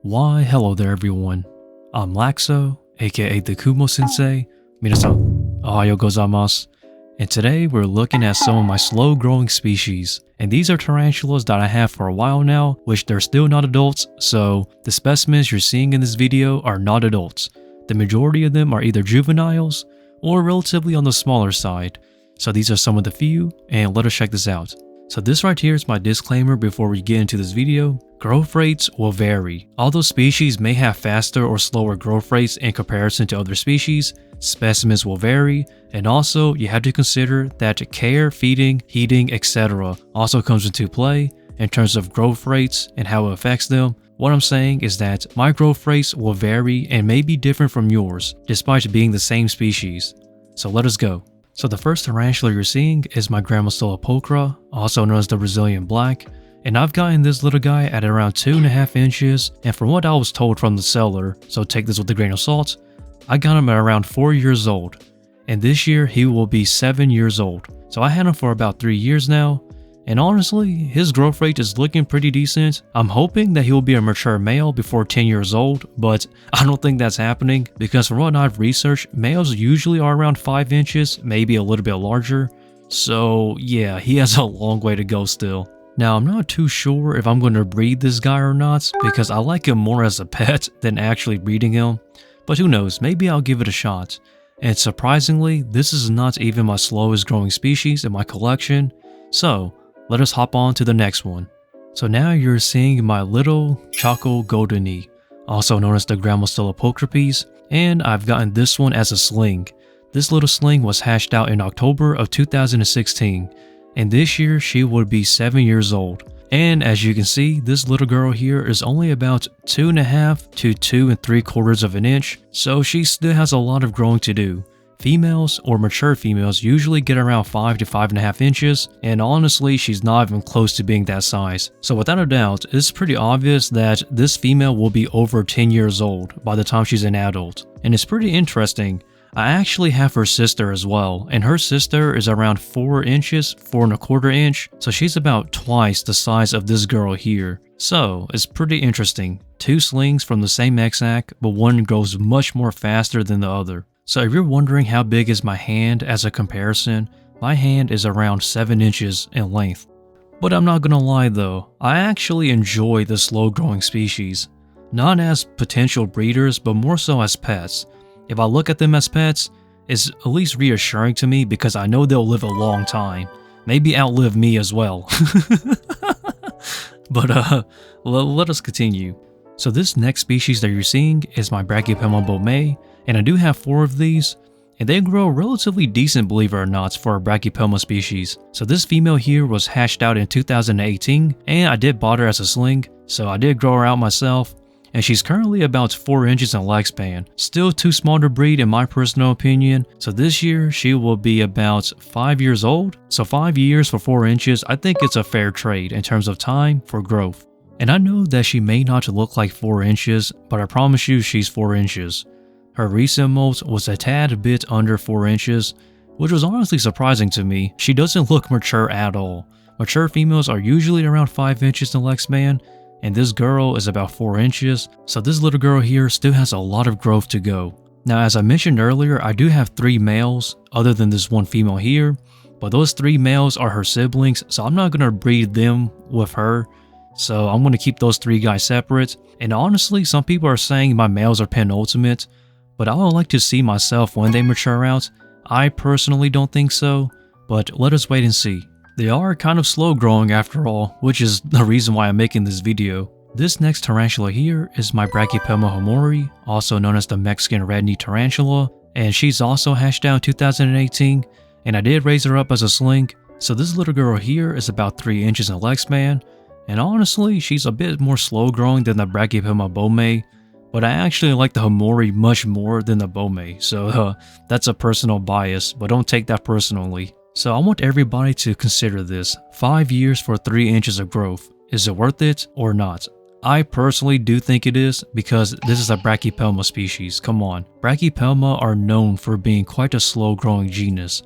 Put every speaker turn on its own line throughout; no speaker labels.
Why, hello there everyone. I'm Laxow, aka the Kumo Sensei. Minasan, ohayo gozaimasu. And today we're looking at some of my slow growing species. And these are tarantulas that I have for a while now, which they're still not adults, so the specimens you're seeing in this video are not adults. The majority of them are either juveniles or relatively on the smaller side. So these are some of the few, and let us check this out. So this right here is my disclaimer before we get into this video. Growth rates will vary. Although species may have faster or slower growth rates in comparison to other species, specimens will vary, and also you have to consider that care, feeding, heating, etc. also comes into play in terms of growth rates and how it affects them. What I'm saying is that my growth rates will vary and may be different from yours, despite being the same species. So let us go. So the first tarantula you're seeing is my Grammostola pulchra, also known as the Brazilian black, and I've gotten this little guy at around 2.5 inches, and from what I was told from the seller, so take this with a grain of salt, I got him at around 4 years old, and this year he will be 7 years old. So I had him for about 3 years now, and honestly, his growth rate is looking pretty decent. I'm hoping that he will be a mature male before 10 years old, but I don't think that's happening because from what I've researched, males usually are around 5 inches, maybe a little bit larger. So yeah, he has a long way to go still. Now I'm not too sure if I'm going to breed this guy or not because I like him more as a pet than actually breeding him, but who knows, maybe I'll give it a shot. And surprisingly, this is not even my slowest growing species in my collection, so let us hop on to the next one. So now you're seeing my little Chaco goldeni, also known as the Grammostola pulchripes, and I've gotten this one as a sling. This little sling was hatched out in October of 2016, and this year she would be 7 years old. And as you can see, this little girl here is only about 2.5 to 2 3/4 of an inch, so she still has a lot of growing to do. Females or mature females usually get around 5 to 5.5 inches, and honestly she's not even close to being that size. So without a doubt, it's pretty obvious that this female will be over 10 years old by the time she's an adult. And it's pretty interesting, I actually have her sister as well, and her sister is around 4 inches, 4.25 inch, so she's about twice the size of this girl here. So it's pretty interesting, 2 slings from the same exact, but one grows much more faster than the other. So if you're wondering how big is my hand as a comparison, my hand is around 7 inches in length. But I'm not gonna lie though, I actually enjoy the slow growing species. Not as potential breeders, but more so as pets. If I look at them as pets, it's at least reassuring to me because I know they'll live a long time. Maybe outlive me as well. But let us continue. So this next species that you're seeing is my Brachypelma boehmei, and I do have 4 of these, and they grow relatively decent, believe it or not, for a Brachypelma species. So this female here was hatched out in 2018, and I did bought her as a sling, so I did grow her out myself, and she's currently about 4 inches in leg span. Still too small to breed in my personal opinion, so this year she will be about 5 years old. So 5 years for 4 inches, I think it's a fair trade in terms of time for growth. And I know that she may not look like 4 inches, but I promise you she's 4 inches. Her recent molt was a tad bit under 4 inches, which was honestly surprising to me. She doesn't look mature at all. Mature females are usually around 5 inches in leg span, and this girl is about 4 inches, so this little girl here still has a lot of growth to go. Now as I mentioned earlier, I do have 3 males other than this one female here, but those 3 males are her siblings, so I'm not going to breed them with her. So I'm going to keep those 3 guys separate. And honestly, some people are saying my males are penultimate, but I would like to see myself when they mature out. I personally don't think so, but let us wait and see. They are kind of slow growing after all, which is the reason why I'm making this video. This next tarantula here is my Brachypelma hamorii, also known as the Mexican red-knee tarantula, and she's also hatched out in 2018, and I did raise her up as a sling. So this little girl here is about 3 inches in leg span, and honestly she's a bit more slow growing than the Brachypelma boehmei, but I actually like the hamorii much more than the boehmei, so that's a personal bias, but don't take that personally. So I want everybody to consider this, 5 years for 3 inches of growth. Is it worth it or not? I personally do think it is because this is a Brachypelma species, come on. Brachypelma are known for being quite a slow growing genus.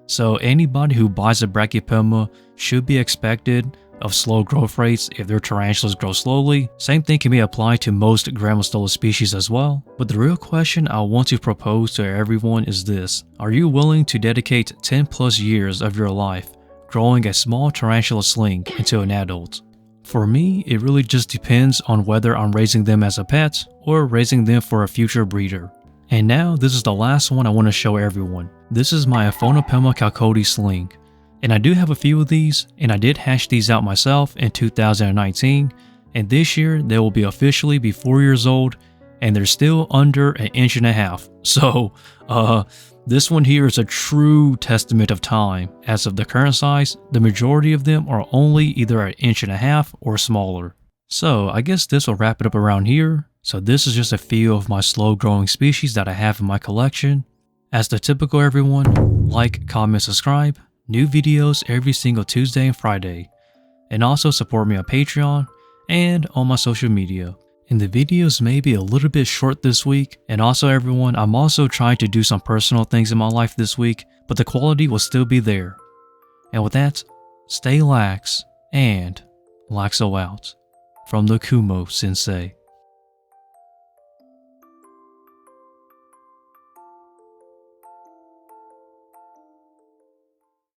So anybody who buys a Brachypelma should be expected of slow growth rates if their tarantulas grow slowly. Same thing can be applied to most Grammostola species as well. But the real question I want to propose to everyone is this. Are you willing to dedicate 10 plus years of your life growing a small tarantula sling into an adult? For me, it really just depends on whether I'm raising them as a pet or raising them for a future breeder. And now, this is the last one I want to show everyone. This is my Aphonopelma chalcodes sling. And I do have a few of these, and I did hatch these out myself in 2019, and this year they will officially be 4 years old, and they're still under 1.5 inches. So, this one here is a true testament of time. As of the current size, the majority of them are only either 1.5 inches or smaller. So I guess this will wrap it up around here. So this is just a few of my slow growing species that I have in my collection. As the typical everyone, like, comment, subscribe. New videos every single Tuesday and Friday. And also support me on Patreon and on my social media. And the videos may be a little bit short this week. And also everyone, I'm also trying to do some personal things in my life this week, but the quality will still be there. And with that, stay lax and Laxow out from the Kumo Sensei.